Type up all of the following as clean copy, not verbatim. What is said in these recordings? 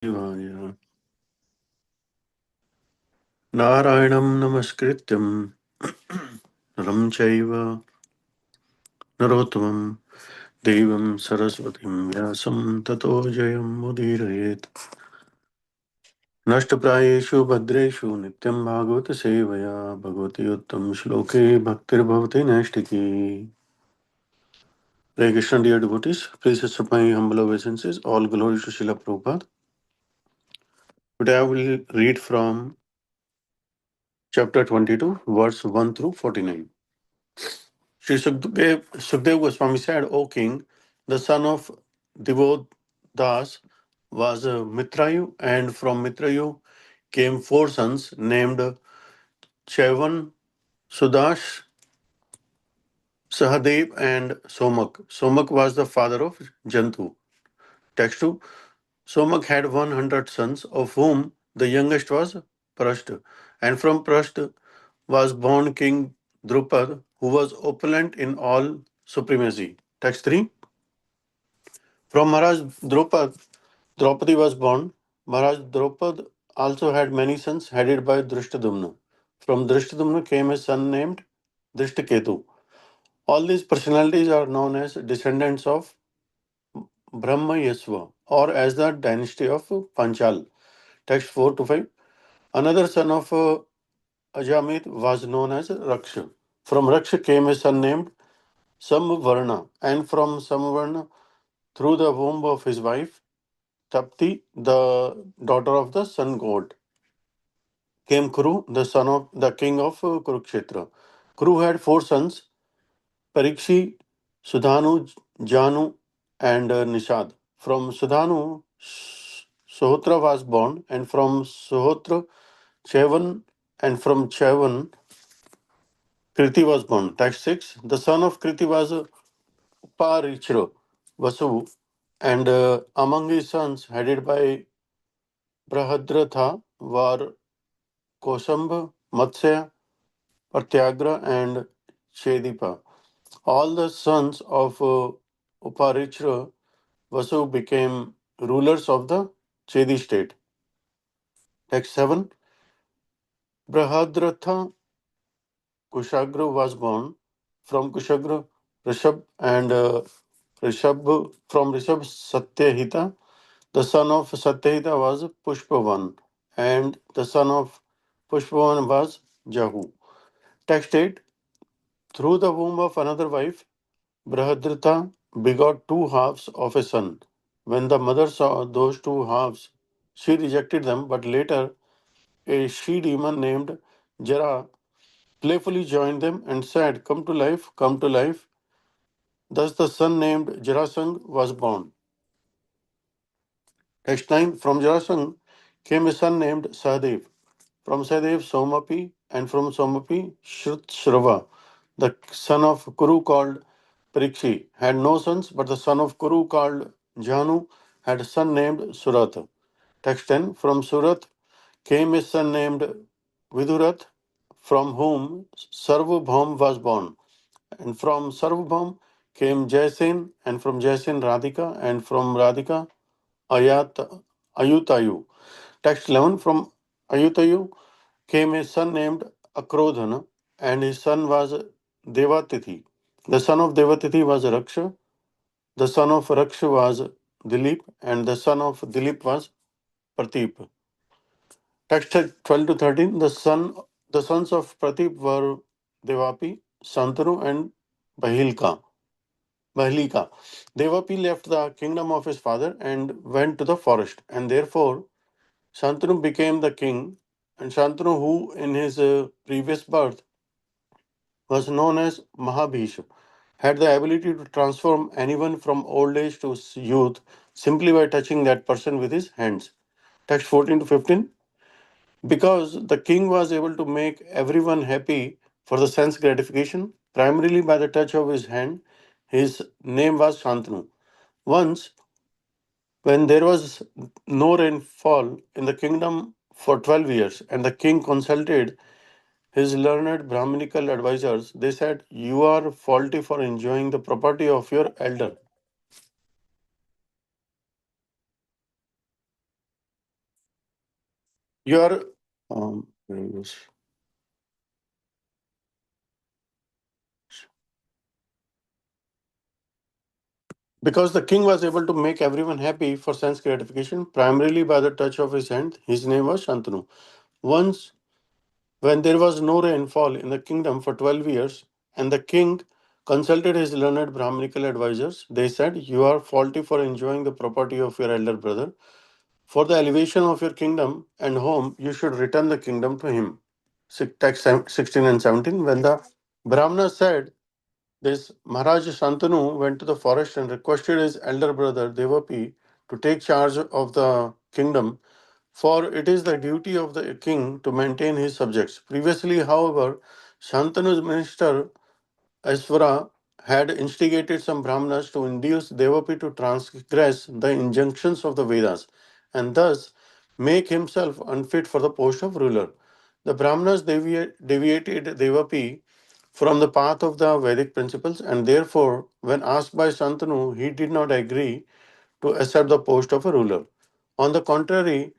Shivaya. Narayanam namaskrityam ram chaiva narottamam devam saraswatim vyasam tato jayam mudirayet. Nashtaprayeshu bhadreshu nityam bhagavata sevaya bhagavati uttam shloke bhaktir bhavati nashtiki. Hare Krishna, dear devotees, please accept my humble obeisances. All glory to Srila Prabhupada. Today I will read from chapter 22, verse 1 through 49. Sri Sukdev Goswami said, O king, the son of Divodas was Mitrayu, and from Mitrayu came four sons named Chevan, Sudash, Sahadev, and Somak. Somak was the father of Jantu. Text 2. Somak had 100 sons, of whom the youngest was Prashta. And from Prashta was born King Drupad, who was opulent in all supremacy. Text 3. From Maharaj Draupadi was born. Maharaj Draupad also had many sons headed by Drishtadumna. From Drishtadumna came a son named Drishtaketu. All these personalities are known as descendants of Brahma Yasva or as the dynasty of Panchal. Text 4 to 5. Another son of Ajamit was known as Raksha. From Raksha came a son named Samvarna, and from Samvarna, through the womb of his wife, Tapti, the daughter of the sun god, came Kuru, the son of the king of Kurukshetra. Kuru had four sons, Parikshi, Sudhanu, Janu, and Nishad. From Sudhanu, Sohotra was born, and from Sohotra, Chevan, and from Chevan, Kriti was born. Text 6. The son of Kriti was Parichra, Vasu, and among his sons, headed by Brahadratha, were Kosambha, Matsya, Pratyagra, and Chedipa. All the sons of Uparishra Vasu became rulers of the Chedi state. Text 7. Brahadratha Kushagra was born. From Kushagra, Rishabh, and Rishabh, from Rishabh Satyahita. The son of Satyahita was Pushpavan, and the son of Pushpavan was Jahu. Text 8. Through the womb of another wife, Brahadratha begot two halves of a son. When the mother saw those two halves, she rejected them, but later a she demon named Jara playfully joined them and said, Come to life, come to life. Thus the son named Jarasang was born. Text 9. From Jarasang came a son named Sahadev. From Sahadev, Somapi, and from Somapi, Shrutshravā. The son of Kuru called Parikshi had no sons, but the son of Kuru called Janu had a son named Surat. Text 10. From Surat came a son named Vidurat, from whom Sarvabhaum was born. And from Sarvabhaum came Jaisin, and from Jaisin Radhika, and from Radhika Ayutayu. Text 11. From Ayutayu came a son named Akrodhana, and his son was Devatithi. The son of Devatithi was Raksha, the son of Raksha was Dilip, and the son of Dilip was Prateep. Text 12 to 13. The sons of Prateep were Devapi, Santanu, and Bahilka. Bahlika. Devapi left the kingdom of his father and went to the forest, and therefore Shantanu became the king. And Shantanu, who in his previous birth was known as Mahabhisha, had the ability to transform anyone from old age to youth simply by touching that person with his hands. Text 14 to 15. Because the king was able to make everyone happy for the sense gratification, primarily by the touch of his hand, his name was Shantanu. Once, when there was no rainfall in the kingdom for 12 years, and the king consulted his learned Brahminical advisors, they said, You are faulty for enjoying the property of your elder. You are where is- because the king was able to make everyone happy for sense gratification, primarily by the touch of his hand. His name was Shantanu. Once, when there was no rainfall in the kingdom for 12 years, and the king consulted his learned Brahminical advisors, they said, "You are faulty for enjoying the property of your elder brother. For the elevation of your kingdom and home, you should return the kingdom to him." Text 16 and 17. When the Brahmana said this, Maharaj Shantanu went to the forest and requested his elder brother Devapi to take charge of the kingdom, for it is the duty of the king to maintain his subjects. Previously, however, Shantanu's minister Aswara had instigated some Brahmanas to induce Devapi to transgress the injunctions of the Vedas and thus make himself unfit for the post of ruler. The Brahmanas deviated Devapi from the path of the Vedic principles, and therefore, when asked by Shantanu, he did not agree to accept the post of a ruler. On the contrary,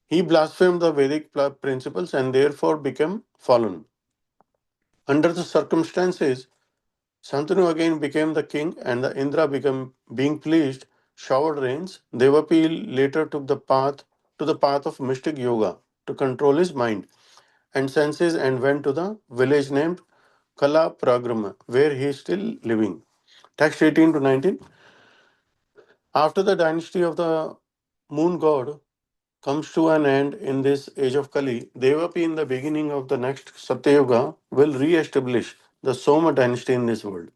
he blasphemed the Vedic principles and therefore became fallen. Under the circumstances, Shantanu again became the king, and the Indra became being pleased, showered rains. Devapi later took the path of mystic yoga to control his mind and senses and went to the village named Kala Pragrama, where he is still living. Text 18 to 19. After the dynasty of the moon god comes to an end in this age of Kali, Devapi in the beginning of the next Satyayuga will re-establish the Soma dynasty in this world.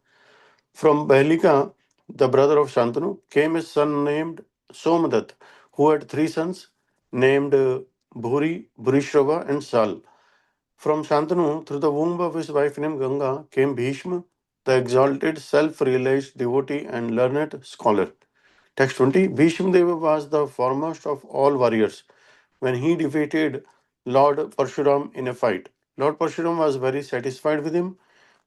From Bahlika, the brother of Shantanu, came a son named Somadatta, who had three sons named Bhuri, Bhurishrava, and Sal. From Shantanu, through the womb of his wife named Ganga, came Bhishma, the exalted, self-realized devotee and learned scholar. Text 20. Bhishma Deva was the foremost of all warriors when he defeated Lord Parshuram in a fight. Lord Parshuram was very satisfied with him.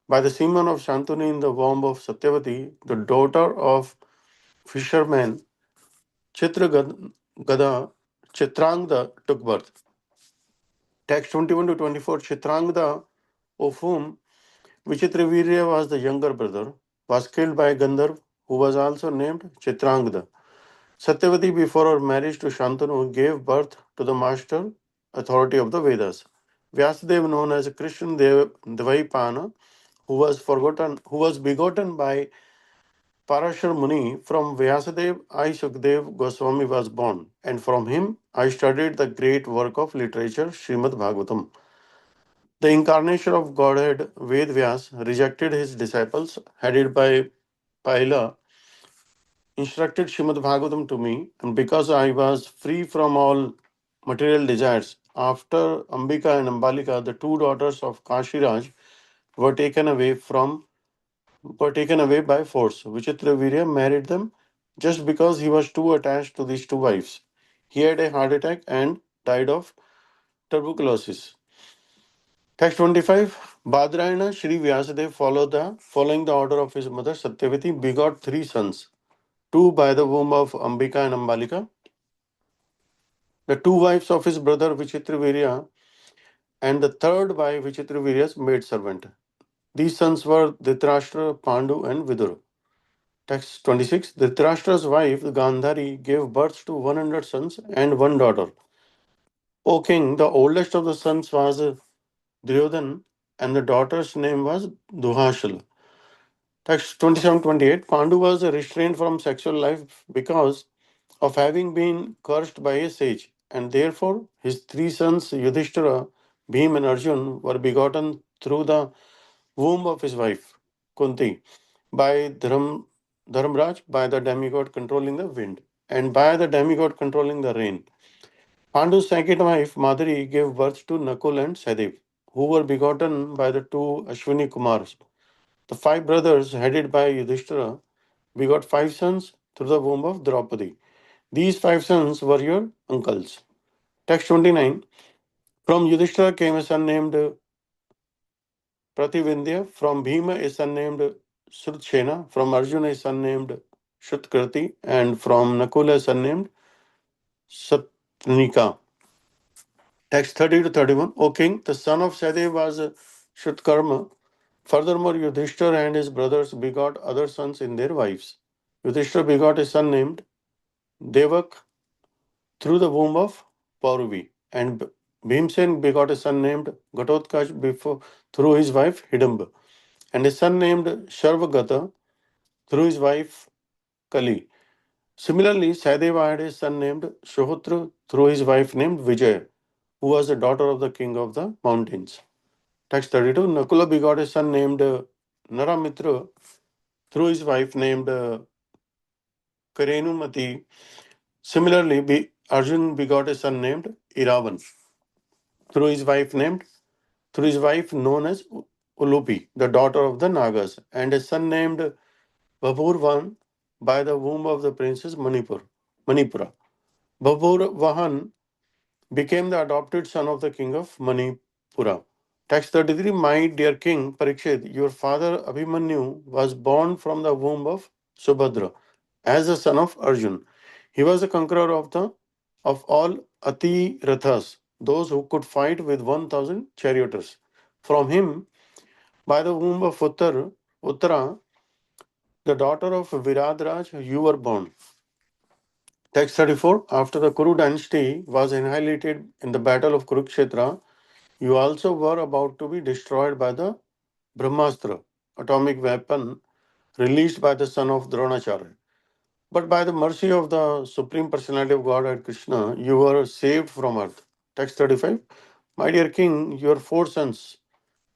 By the semen of Shantanu in the womb of Satyavati, the daughter of fisherman Chitragada, Chitrangda took birth. Text 21 to 24. Chitrangda, of whom Vichitravirya was the younger brother, was killed by Gandharv, who was also named Chitrangda. Satyavati, before her marriage to Shantanu, gave birth to the master authority of the Vedas. Vyasadeva, known as Krishna Dvaipana, who was begotten by Parashar Muni, from Vyasadeva, I Sukdev Goswami was born, and from him I studied the great work of literature, Srimad Bhagavatam. The incarnation of Godhead, Ved Vyas, rejected his disciples, headed by Paila, instructed Srimad Bhagavatam to me, and because I was free from all material desires, after Ambika and Ambalika, the two daughters of Kashiraj, were taken away by force. Vichitravirya married them just because he was too attached to these two wives. He had a heart attack and died of tuberculosis. Text 25. Badrayana Sri Vyasadeva following the order of his mother Satyavati, begot three sons, two by the womb of Ambika and Ambalika, the two wives of his brother Vichitravirya, and the third by Vichitravirya's maidservant. These sons were Dhritarashtra, Pandu, and Vidur. Text 26. Dhritarashtra's wife, Gandhari, gave birth to 100 sons and one daughter. O king, the oldest of the sons was Duryodhan, and the daughter's name was Duhashal. Text 27-28. Pandu was restrained from sexual life because of having been cursed by a sage, and therefore his three sons, Yudhishthira, Bhim, and Arjun, were begotten through the womb of his wife, Kunti, by Dharmraj, by the demigod controlling the wind, and by the demigod controlling the rain. Pandu's second wife, Madhuri, gave birth to Nakul and Sadev, who were begotten by the two Ashwini Kumars. The five brothers, headed by Yudhishthira, begot five sons through the womb of Draupadi. These five sons were your uncles. Text 29. From Yudhishthira came a son named Prativindya. From Bhima, a son named Srutsena. From Arjuna, a son named Shrutkirti. And from Nakula, a son named Satnika. Text 30 to 31. O king, the son of Sadev was Shrutkarma. Furthermore, Yudhishthir and his brothers begot other sons in their wives. Yudhishthir begot a son named Devak through the womb of Pauruvi, and Bhimsen begot a son named Ghatotkacha through his wife Hidamba, and a son named Sharvagata through his wife Kali. Similarly, Saideva had a son named Shohotra through his wife named Vijay, who was the daughter of the king of the mountains. Text 32. Nakula begot a son named Naramitra through his wife named Karenumati. Similarly, Arjun begot a son named Iravan through his wife known as Ulupi, the daughter of the Nagas, and a son named Babur by the womb of the princess Manipura. Babur became the adopted son of the king of Manipura. Text 33. My dear king Parikshit, your father Abhimanyu was born from the womb of Subhadra as the son of Arjun. He was the conqueror of all Ati Rathas, those who could fight with 1,000 charioteers. From him, by the womb of Uttara, the daughter of Viradraj, you were born. Text 34. After the Kuru dynasty was annihilated in the battle of Kurukshetra, you also were about to be destroyed by the Brahmastra, atomic weapon released by the son of Dronacharya. But by the mercy of the Supreme Personality of Godhead Krishna, you were saved from earth. Text 35. My dear king, your four sons,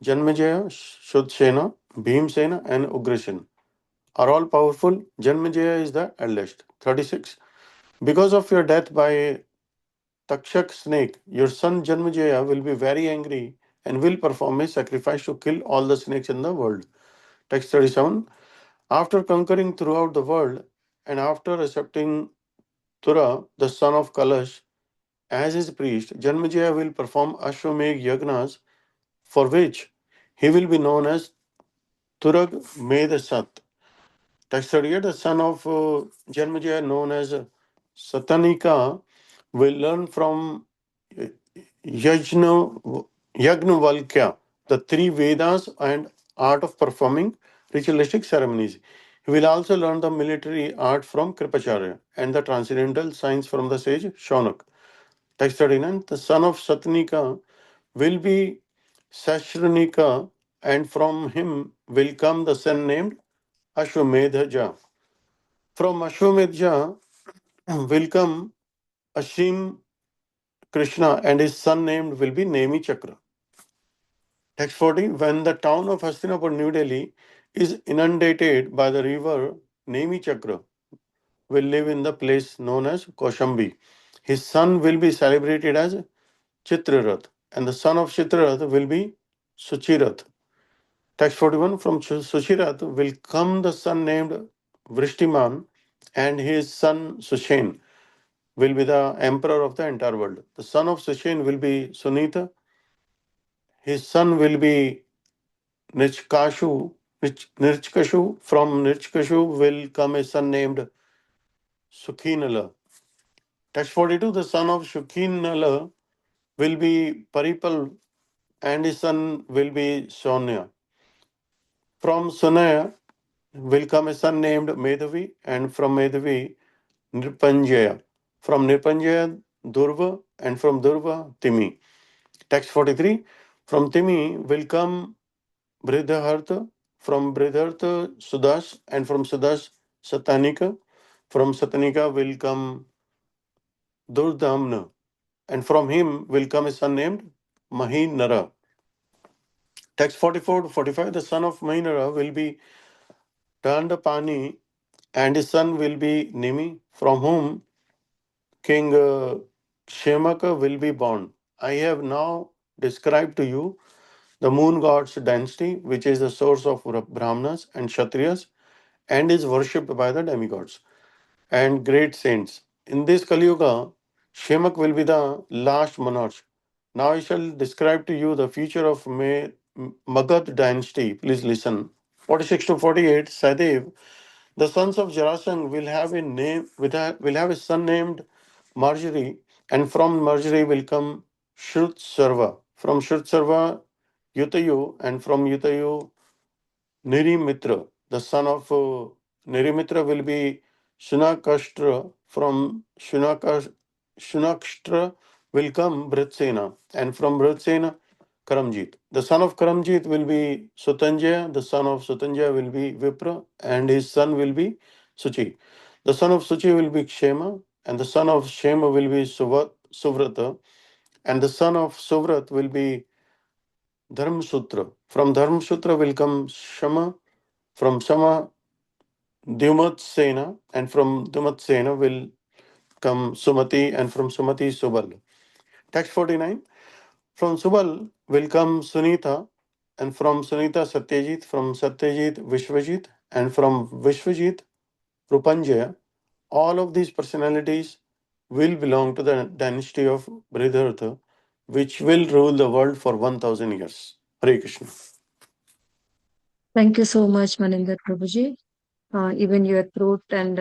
Janmejaya, Shudsena, Bhimsena, and Ugrasena, are all powerful. Janmejaya is the eldest. 36. Because of your death by a Takshak snake, your son Janmejaya will be very angry and will perform a sacrifice to kill all the snakes in the world. Text 37. After conquering throughout the world and after accepting Tura, the son of Kalash, as his priest, Janmejaya will perform Ashwamegh Yagnas, for which he will be known as Turag Medasat. Text 38. The son of Janmejaya, known as Satanika, will learn from Yajnavalkya the three Vedas and art of performing ritualistic ceremonies. He will also learn the military art from Kripacharya and the transcendental science from the sage Shaunak. Text 39. The son of Satanika will be Sashranika, and from him will come the son named Ashwamedhaja. From Ashwamedhaja will come Ashim Krishna, and his son named will be Nemi Chakra. Text 40. When the town of Hastinapur, New Delhi, is inundated by the river Nemi Chakra, will live in the place known as Koshambi. His son will be celebrated as Chitrarath, and the son of Chitrarath will be Suchirath. Text 41. From Suchirath will come the son named Vrishtiman, and his son Sushen will be the emperor of the entire world. The son of Sushen will be Sunita. His son will be Nirchkashu. From Nirchkashu will come a son named Sukhinala. Text 42. The son of Sukhinala will be Paripal, and his son will be Sonya. From Sonaya will come a son named Medhavi, and from Medhavi, Nirpanjaya. From Nirpanjaya, Durva, and from Durva, Timi. Text 43. From Timi will come Bridhartha, from Bridhartha, Sudas, and from Sudas, Satanika. From Satanika will come Durdamna, and from him will come a son named Mahinara. Text 44 to 45. The son of Mahinara will be Dandapani, and his son will be Nimi, from whom King Shemaka will be born. I have now described to you the moon god's dynasty, which is the source of Brahmanas and Kshatriyas, and is worshipped by the demigods and great saints. In this Kali Yuga, Shemak will be the last monarch. Now I shall describe to you the future of Magad dynasty. Please listen. 46 to 48, Sadev, the sons of Jarasangh will have a son named Marjorie, and from Marjorie will come Shrut Sarva. From Shrut Sarva, Yutayu, and from Yutayu, Nirimitra. The son of Nirimitra will be Shunakashtra. From Shunakshtra will come Britsena, and from Britsena, Karamjit. The son of Karamjit will be Sutanjaya, the son of Sutanjaya will be Vipra, and his son will be Suchi. The son of Suchi will be Kshema, and the son of Shema will be Suvrata, and the son of Suvrat will be Dharmasutra. From Dharmasutra will come Shama, from Shama Dyumatsena, and from Dyumatsena will come Sumati, and from Sumati Subal. Text 49. From Subal will come Sunita, and from Sunita Satyajit, from Satyajit Vishwajit, and from Vishwajit Rupanjaya. All of these personalities will belong to the dynasty of Bridhartha, which will rule the world for 1000 years. Hare Krishna. Thank you so much, Maninder Prabhuji. Even your throat and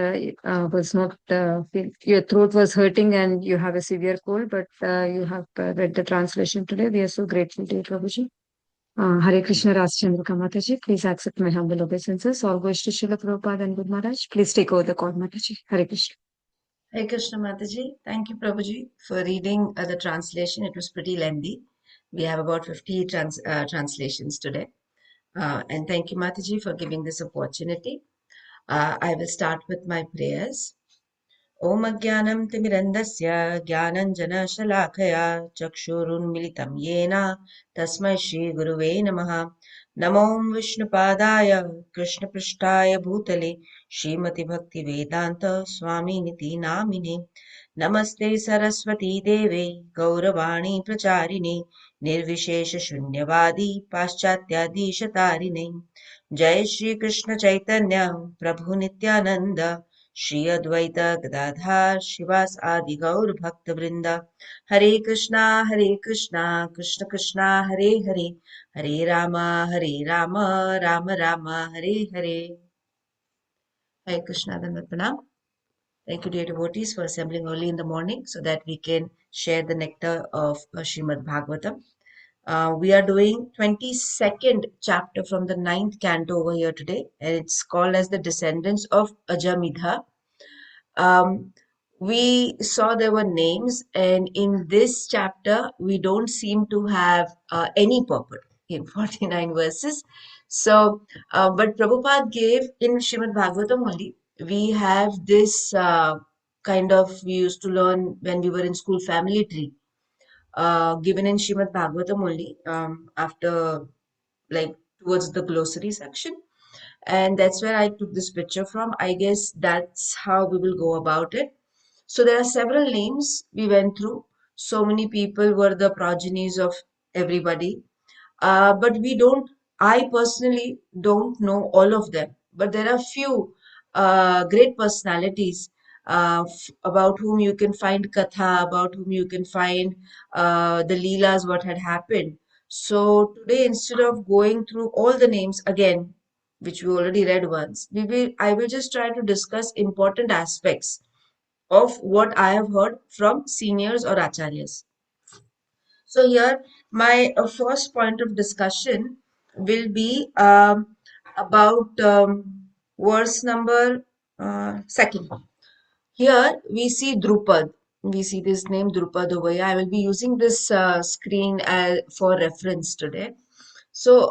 was not your throat was hurting and you have a severe cold, but you have read the translation today. We are so grateful to you, Prabhuji. Hare Krishna, Rasa Chandrika Mataji. Please accept my humble obeisances. All goes to Srila Prabhupada and Guru Maharaj. Please take over the call, Mataji. Hare Krishna. Hare Krishna Mataji. Thank you, Prabhuji, for reading the translation. It was pretty lengthy. We have about 50 translations today. And thank you, Mataji, for giving this opportunity. I will start with my prayers. Om Ajnanam Timirandasya Jnananjana Chakshurunmilitam Yena Tasmai Shri Guruve Namaha Namo Vishnupadaya Krishna Prishtaya Bhutale Srimati Bhakti Vedanta Swami Niti Namine Namaste Saraswati Deve Gauravani Pracharine Nirvishesha Shunyavadi Paschatyadeeshatarine Jai Shri Krishna Chaitanya Prabhu Nityananda Shri Advaita Gadadhar Shivas Adi Gaur Bhakta Vrinda Hare Krishna Krishna Krishna Hare Hare Hare Rama Rama Rama Hare Hare. Hare Krishna Dandapanam. Thank you, dear devotees, for assembling early in the morning so that we can share the nectar of Srimad Bhagavatam. We are doing 22nd chapter from the 9th canto over here today, and it's called as the Descendants of Ajamidha. We saw there were names, and in this chapter, we don't seem to have any purport in 49 verses. So, but Prabhupada gave in Srimad Bhagavatam only, we have this kind of, we used to learn when we were in school, family tree, given in Srimad Bhagavatam only, after, like, towards the glossary section. And that's where I took this picture from. I guess that's how we will go about it. So there are several names we went through. So many people were the progenies of everybody. But I personally don't know all of them. But there are few great personalities about whom you can find katha, about whom you can find the leelas, what had happened. So today, instead of going through all the names again, which we already read once, I will just try to discuss important aspects of what I have heard from seniors or acharyas. So here, my first point of discussion will be about verse number second. Here we see Drupad. We see this name Drupad over here. I will be using this screen for reference today. So,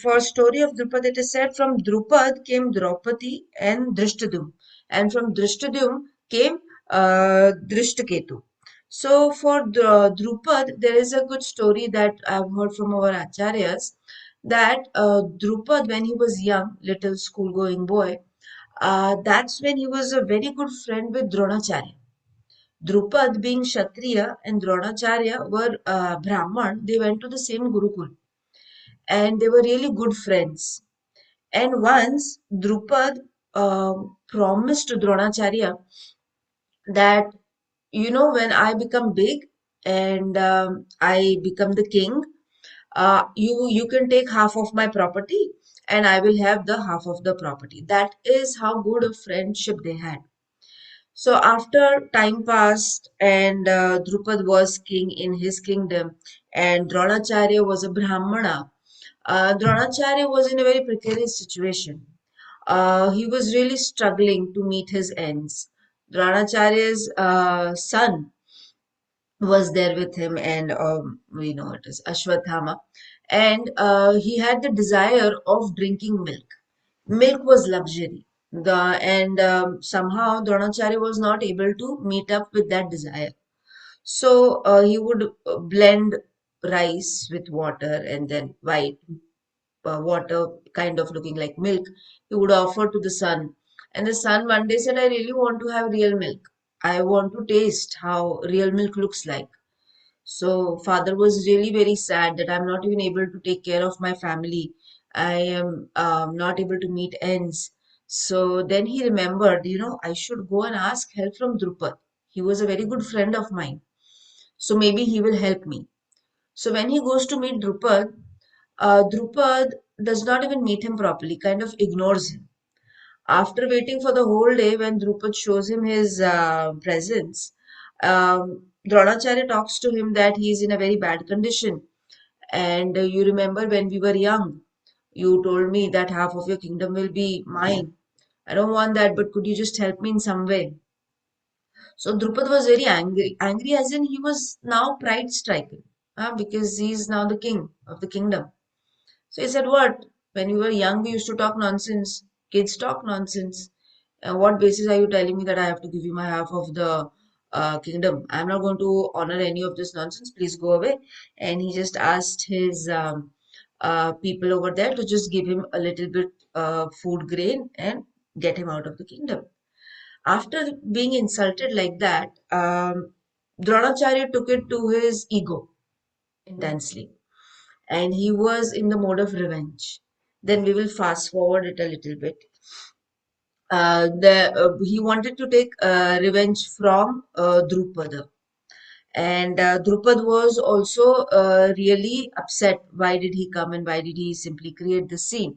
for story of Drupad, it is said from Drupad came Draupadi and Drishtadum, and from Drishtadum came Drishtaketu. So, for Drupad, there is a good story that I've heard from our acharyas that Drupad, when he was young, little school-going boy, that's when he was a very good friend with Dronacharya. Drupad being Kshatriya and Dronacharya were Brahman, they went to the same Gurukul and they were really good friends. And once Drupad promised to Dronacharya that, when I become big and I become the king, you can take half of my property and I will have the half of the property. That is how good a friendship they had. So after time passed and Drupad was king in his kingdom and Dronacharya was a Brahmana, Dronacharya was in a very precarious situation. He was really struggling to meet his ends. Dronacharya's son was there with him, and we know it is Ashwathama, and he had the desire of drinking milk. Milk was luxury. Somehow Dronacharya was not able to meet up with that desire. So he would blend rice with water and then white water, kind of looking like milk. He would offer to the son. And the son one day said, I really want to have real milk. I want to taste how real milk looks like. So father was really very sad that I'm not even able to take care of my family. I am not able to meet ends. So then he remembered, I should go and ask help from Drupad. He was a very good friend of mine. So maybe he will help me. So when he goes to meet Drupad, Drupad does not even meet him properly, kind of ignores him. After waiting for the whole day, when Drupad shows him his presence, Dronacharya talks to him that he is in a very bad condition. And you remember when we were young, you told me that half of your kingdom will be mine. I don't want that, but could you just help me in some way? So Drupad was very angry. Angry as in he was now pride stricken, because he is now the king of the kingdom. So he said, what? When we were young, we used to talk nonsense. Kids talk nonsense. What basis are you telling me that I have to give you my half of the kingdom? I'm not going to honor any of this nonsense. Please go away. And he just asked his people over there to just give him a little bit food grain and get him out of the kingdom. After being insulted like that, Dronacharya took it to his ego intensely and he was in the mode of revenge. Then we will fast forward it a little bit. He wanted to take revenge from Drupada. And Drupad was also really upset. Why did he come and why did he simply create the scene?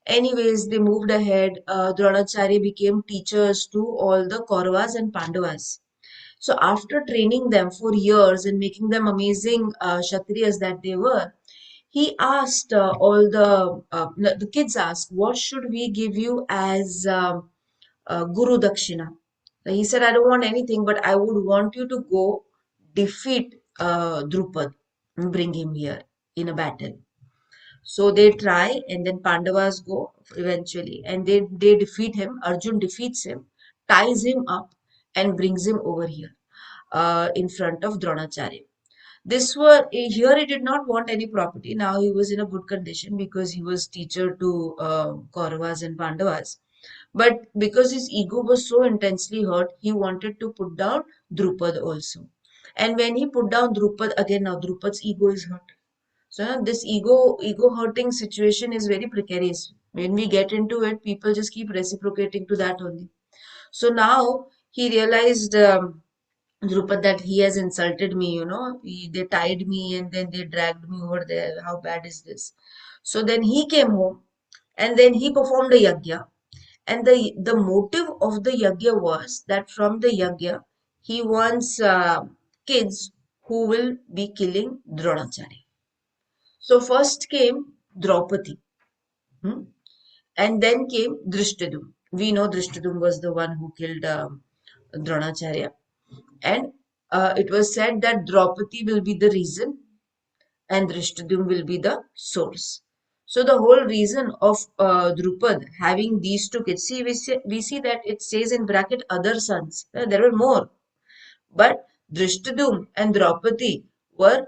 Anyways, they moved ahead. Dronacharya became teachers to all the Kauravas and Pandavas. So after training them for years and making them amazing Kshatriyas that they were, he asked all the kids asked, what should we give you as Guru Dakshina? He said, I don't want anything, but I would want you to go defeat Drupad and bring him here in a battle. So they try, and then Pandavas go eventually, and they defeat him. Arjun defeats him, ties him up, and brings him over here in front of Dronacharya. This were here he did not want any property. Now he was in a good condition because he was teacher to Kauravas and Pandavas. But because his ego was so intensely hurt, he wanted to put down Drupad also. And when he put down Drupad, again now Drupad's ego is hurt. So this ego hurting situation is very precarious. When we get into it, people just keep reciprocating to that only. So now he realized Drupad that he has insulted me, they tied me and then they dragged me over there. How bad is this? So then he came home and then he performed a yajna. And the motive of the yajna was that from the yajna, he wants kids who will be killing Dronacharya. So first came Draupadi, hmm? And then came Drishtadum. We know Drishtadum was the one who killed Dronacharya. And it was said that Draupadi will be the reason and Drishtadum will be the source. So the whole reason of Drupad having these two kids, see we see that it says in bracket other sons. There were more. But Drishtadum and Draupadi were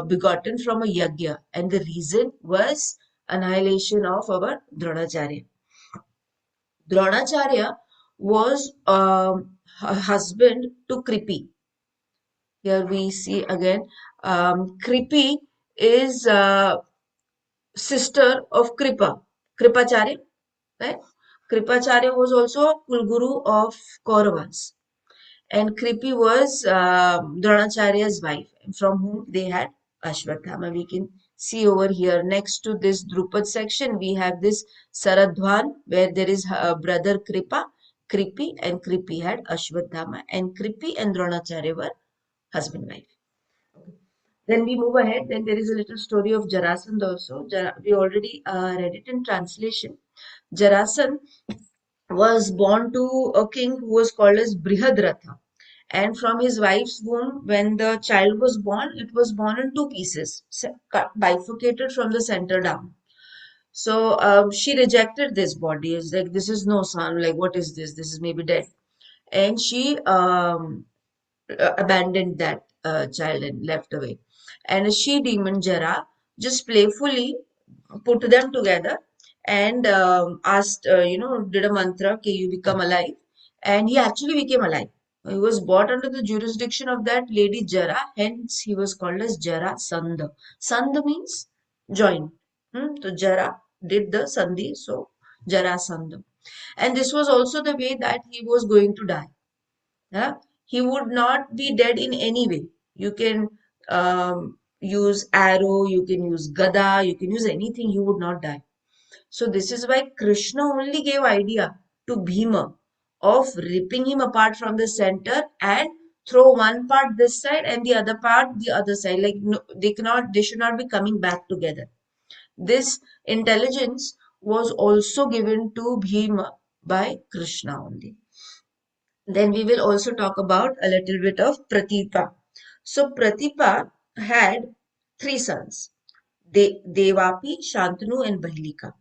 begotten from a yajna, and the reason was annihilation of our Dronacharya. Dronacharya was a husband to Kripi. Here we see again, Kripi is sister of Kripa, Kripacharya, right? Kripacharya was also Kulguru of Kauravas. And Kripi was Dronacharya's wife, from whom they had Ashwatthama. We can see over here next to this Drupad section, we have this Saradhwan, where there is brother Kripa, Kripi, and Kripi had Ashwadhama, and Kripi and Dronacharya were husband-wife. Then we move ahead. Then there is a little story of Jarasandha also. We already read it in translation. Jarasandha was born to a king who was called as Brihadratha. And from his wife's womb, when the child was born, it was born in two pieces, bifurcated from the center down. So she rejected this body. It's like, this is no son. Like, what is this? This is maybe dead. And she abandoned that child and left away. And a she demon Jara just playfully put them together and asked, did a mantra, okay, you become alive. And he actually became alive. He was brought under the jurisdiction of that lady Jara, hence he was called as Jara Sandha. Sandha means join. So Jara did the Sandhi, so Jara Sandha. And this was also the way that he was going to die. Yeah? He would not be dead in any way. You can use arrow, you can use gada, you can use anything, he would not die. So this is why Krishna only gave idea to Bhima of ripping him apart from the center and throw one part this side and the other part the other side. Like no, they should not be coming back together. This intelligence was also given to Bhima by Krishna only. Then we will also talk about a little bit of Pratipa. So Pratipa had three sons, Devapi, Shantanu, and Bahlika.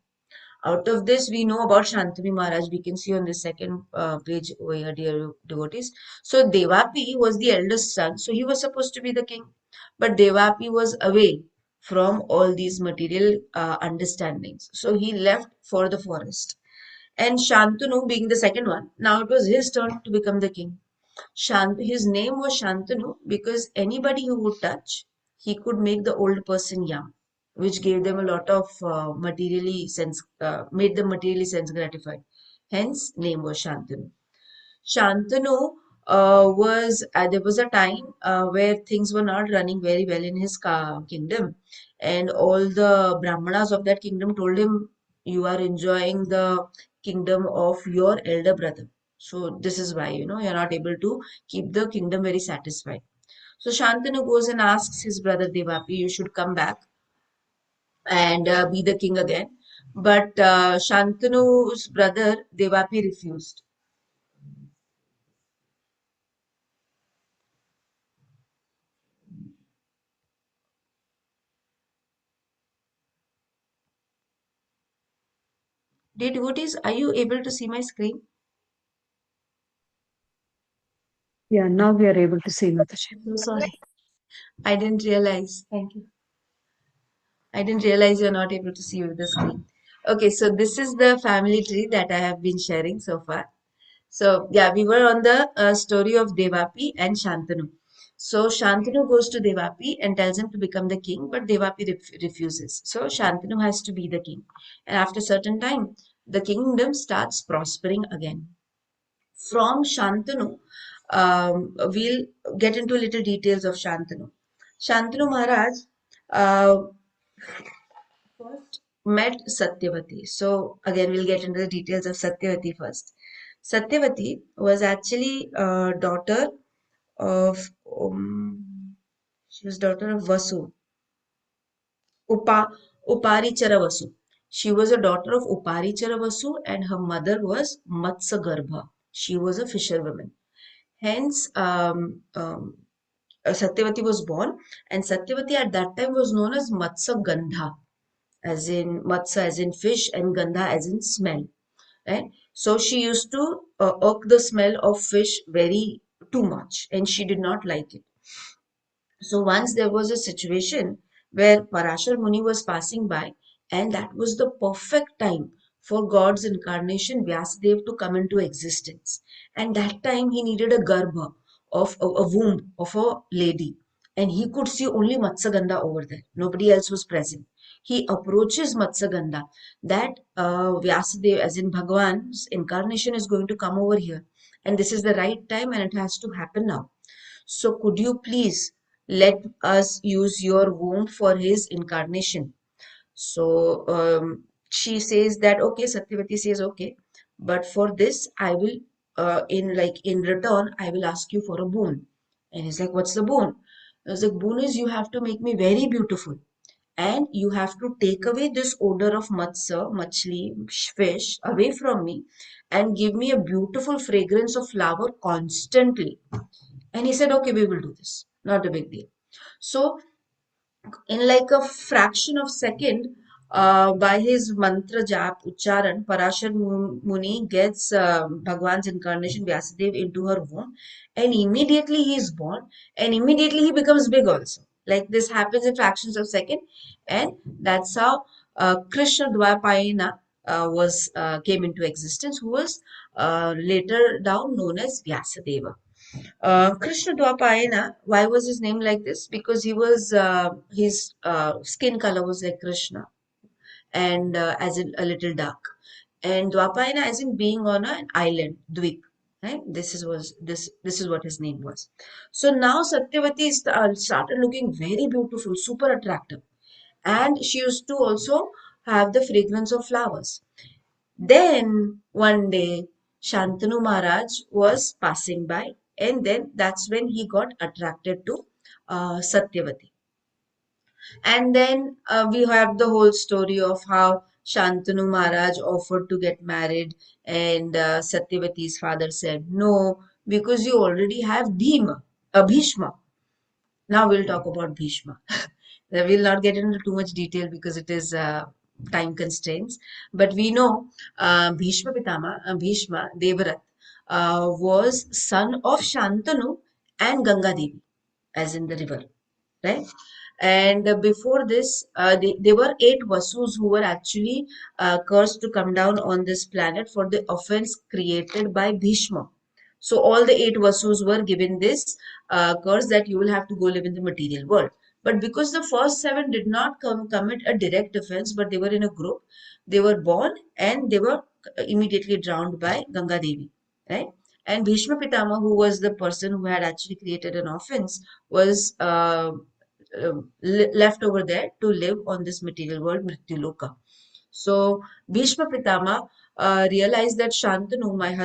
Out of this, we know about Shantanu Maharaj. We can see on the second page over here, dear devotees. So Devapi was the eldest son, so he was supposed to be the king. But Devapi was away from all these material understandings. So he left for the forest. And Shantanu being the second one, now it was his turn to become the king. His name was Shantanu because anybody who would touch, he could make the old person young, which gave them a lot of made them materially sense gratified. Hence, name was Shantanu. Shantanu there was a time where things were not running very well in his kingdom, and all the Brahmanas of that kingdom told him, "You are enjoying the kingdom of your elder brother. So this is why, you're not able to keep the kingdom very satisfied." So Shantanu goes and asks his brother Devapi, "You should come back and be the king again." But Shantanu's brother Devapi refused. Dear devotees, are you able to see my screen? Yeah, now we are able to see Mataji. I'm so sorry. I didn't realize. Thank you. I didn't realize you're not able to see with the screen. Okay, so this is the family tree that I have been sharing so far. So yeah, we were on the story of Devapi and Shantanu. So Shantanu goes to Devapi and tells him to become the king, but Devapi refuses. So Shantanu has to be the king. And after a certain time, the kingdom starts prospering again. From Shantanu, we'll get into little details of Shantanu. Shantanu Maharaj uh, first met Satyavati. So again, we'll get into the details of Satyavati first. Satyavati was actually a daughter of she was daughter of Vasu, Uparichara Vasu. She was a daughter of Uparichara Vasu, and her mother was Matsagarbha. She was a fisherwoman. Hence, Satyavati was born, and Satyavati at that time was known as Matsa Gandha, as in Matsa as in fish, and Gandha as in smell. Right? So she used to irk the smell of fish very too much, and she did not like it. So once there was a situation where Parashar Muni was passing by, and that was the perfect time for God's incarnation, Vyasadev, to come into existence. And that time he needed a garbha of a womb of a lady, and he could see only Matsagandha over there. Nobody else was present. He approaches Matsagandha that Vyasadev, as in Bhagavan's incarnation, is going to come over here, and this is the right time, and it has to happen now. So could you please let us use your womb for his incarnation? So she says that, okay, Satyavati says, okay, but for this, I will in return, I will ask you for a boon. And he's like, what's the boon? I was like, boon is you have to make me very beautiful. And you have to take away this odor of matsya, machli, fish away from me and give me a beautiful fragrance of flower constantly. And he said, okay, we will do this. Not a big deal. So in like a fraction of second, by his mantra jap ucharan, Parashar Muni gets Bhagwan's incarnation Vyasadev into her womb, and immediately he is born, and immediately he becomes big also. Like this happens in fractions of second, and that's how Krishna Dvapayana was came into existence, who was later down known as Vyasadeva. Krishna Dwapayana, why was his name like this? Because he was his skin color was like Krishna, and as in a little dark, and Dwapayana as in being on an island, Dvip. Right? This is what his name was. So now Satyavati started looking very beautiful, super attractive, and she used to also have the fragrance of flowers. Then one day, Shantanu Maharaj was passing by, and then that's when he got attracted to Satyavati. And then we have the whole story of how Shantanu Maharaj offered to get married, and Satyavati's father said no, because you already have Bhishma. Now we'll talk about Bhishma. We'll not get into too much detail because it is time constraints. But we know Bhishma Devarat, was son of Shantanu and Ganga Devi, as in the river, right? And before this, there were eight Vasus who were actually cursed to come down on this planet for the offense created by Bhishma. So all the eight Vasus were given this curse that you will have to go live in the material world. But because the first seven did not commit a direct offense, but they were in a group, they were born and they were immediately drowned by Ganga Devi, right? And Bhishma Pitama, who was the person who had actually created an offense, was left over there to live on this material world, Mrityuloka. So Bhishma Pitama realized that Shantanu, my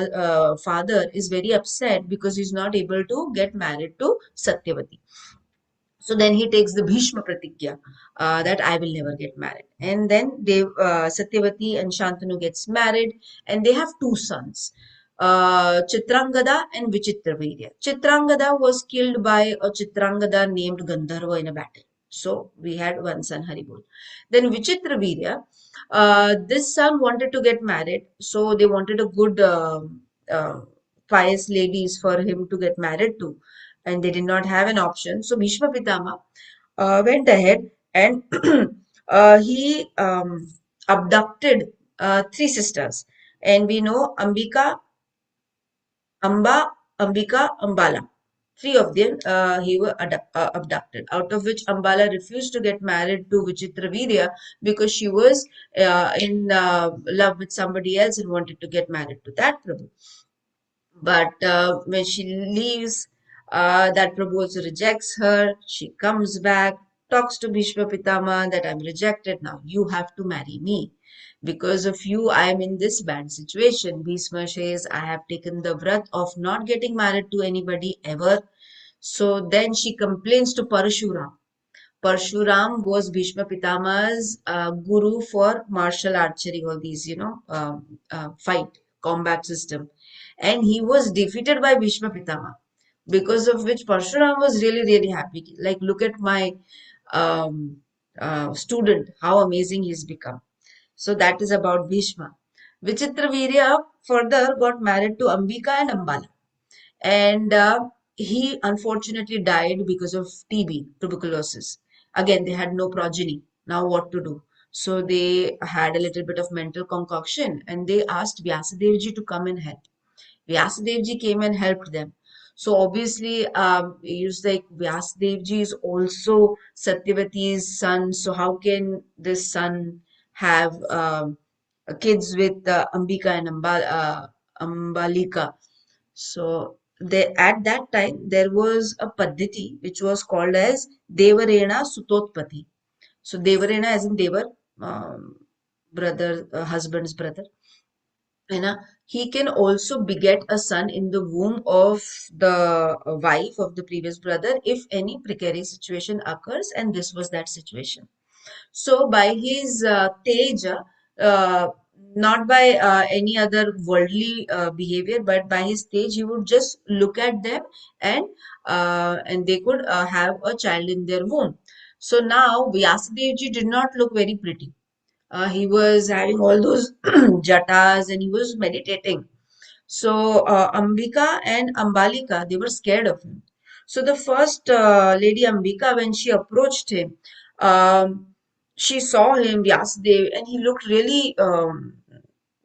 father, is very upset because he's not able to get married to Satyavati. So then he takes the Bhishma Pratigya that I will never get married. And then Satyavati and Shantanu gets married, and they have two sons, Chitrangada and Vichitravirya. Chitrangada was killed by a Chitrangada named Gandharva in a battle. So we had one son, Haribol. Then Vichitravirya, this son wanted to get married, so they wanted a good uh, pious ladies for him to get married to, and they did not have an option. So Bhishma Pitama went ahead and he abducted three sisters. And we know Ambika, Ambala. Three of them he were abducted, out of which Ambala refused to get married to Vichitravirya because she was in love with somebody else and wanted to get married to that Prabhu. But when she leaves, that Prabhu also rejects her. She comes back, talks to Bhishma Pitama that I'm rejected. Now you have to marry me. Because of you, I am in this bad situation. Bhishma says, I have taken the vrat of not getting married to anybody ever. So then she complains to Parashuram. Parshuram was Bhishma Pitama's guru for martial archery, all these, fight, combat system. And he was defeated by Bhishma Pitama, because of which Parshuram was really, really happy. Like, look at my um, student, how amazing he's become. So that is about Bhishma. Vichitravirya further got married to Ambika and Ambala, and he unfortunately died because of TB, tuberculosis. Again, they had no progeny. Now, what to do? So they had a little bit of mental concoction, and they asked Vyasadevji to come and help. Vyasadevji came and helped them. So obviously, it's like Vyasadevji is also Satyavati's son. So how can this son have kids with Ambika and Ambalika? So at that time there was a paddhati which was called as Devarena Sutotpati. So Devarena as in Devar, brother, husband's brother. he can also beget a son in the womb of the wife of the previous brother if any precarious situation occurs, and this was that situation. So by his teja, not by any other worldly behavior, but by his stage, he would just look at them, and they could have a child in their womb. So now Vyasadevji did not look very pretty. He was having all those jatas and he was meditating. So Ambika and Ambalika, they were scared of him. So the first lady Ambika, when she approached him, um, she saw him, Vyasadev, and he looked really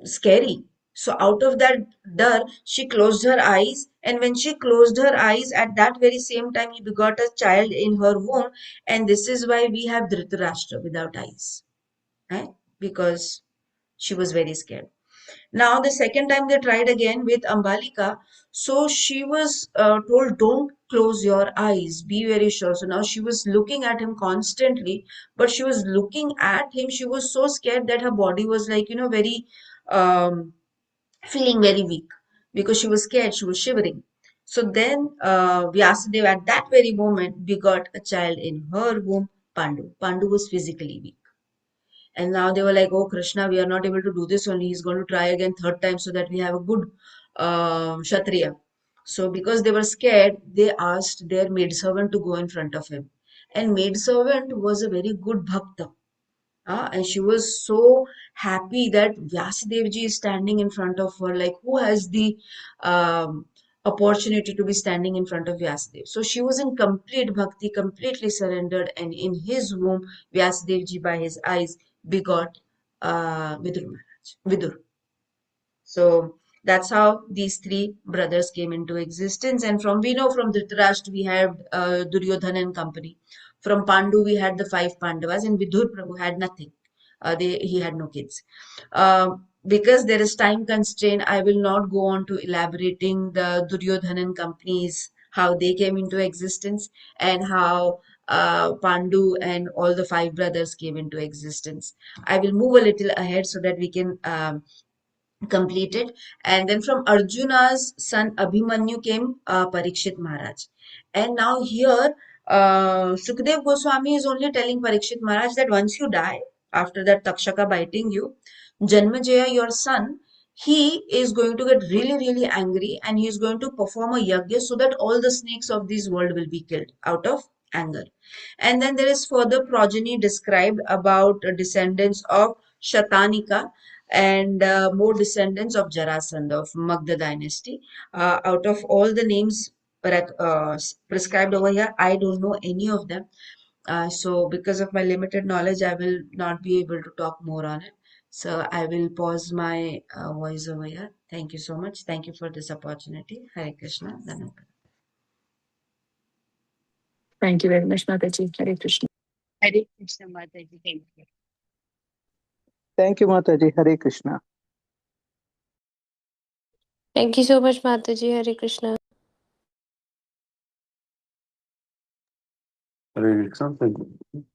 scary. So out of that dar, she closed her eyes, and when she closed her eyes, at that very same time, he begot a child in her womb, and this is why we have Dhritarashtra without eyes, right? Because she was very scared. Now, the second time they tried again with Ambalika, so she was told, don't close your eyes, be very sure. So now she was looking at him constantly, but she was looking at him. She was so scared that her body was like, very um, feeling very weak because she was scared, she was shivering. So then Vyasadeva at that very moment begot a child in her womb, Pandu. Pandu was physically weak. And now they were like, oh, Krishna, we are not able to do this only. He's going to try again third time so that we have a good Kshatriya. So because they were scared, they asked their maidservant to go in front of him. And maidservant was a very good bhakta. And she was so happy that Vyasadevji is standing in front of her. Like, who has the opportunity to be standing in front of Vyasadev? So she was in complete bhakti, completely surrendered, and in his womb, Vyasadevji by his eyes begot Vidur Maharaj. Vidur. So that's how these three brothers came into existence. And from we know from Dhritarashtra we had Duryodhana and company. From Pandu we had the five Pandavas, and Vidur Prabhu had nothing. He had no kids. Because there is time constraint, I will not go on to elaborating the Duryodhana and companies, how they came into existence, and how Pandu and all the five brothers came into existence. I will move a little ahead so that we can completed. And then from Arjuna's son Abhimanyu came Parikshit Maharaj. And now here, Sukdev Goswami is only telling Parikshit Maharaj that once you die, after that Takshaka biting you, Janmejaya, your son, he is going to get really, really angry and he is going to perform a yagya so that all the snakes of this world will be killed out of anger. And then there is further progeny described about descendants of Shatanika and more descendants of Jarasandha of Magda dynasty. Out of all the names prescribed over here, I don't know any of them. So because of my limited knowledge, I will not be able to talk more on it. So I will pause my voice over here. Thank you so much. Thank you for this opportunity. Hare Krishna. Dhanapad. Thank you very much, Mataji. Hare Krishna. Hare Krishna, Mataji. Thank you. Thank you, Mataji. Hare Krishna. Thank you so much, Mataji. Hare Krishna. Hare Krishna. Thank you.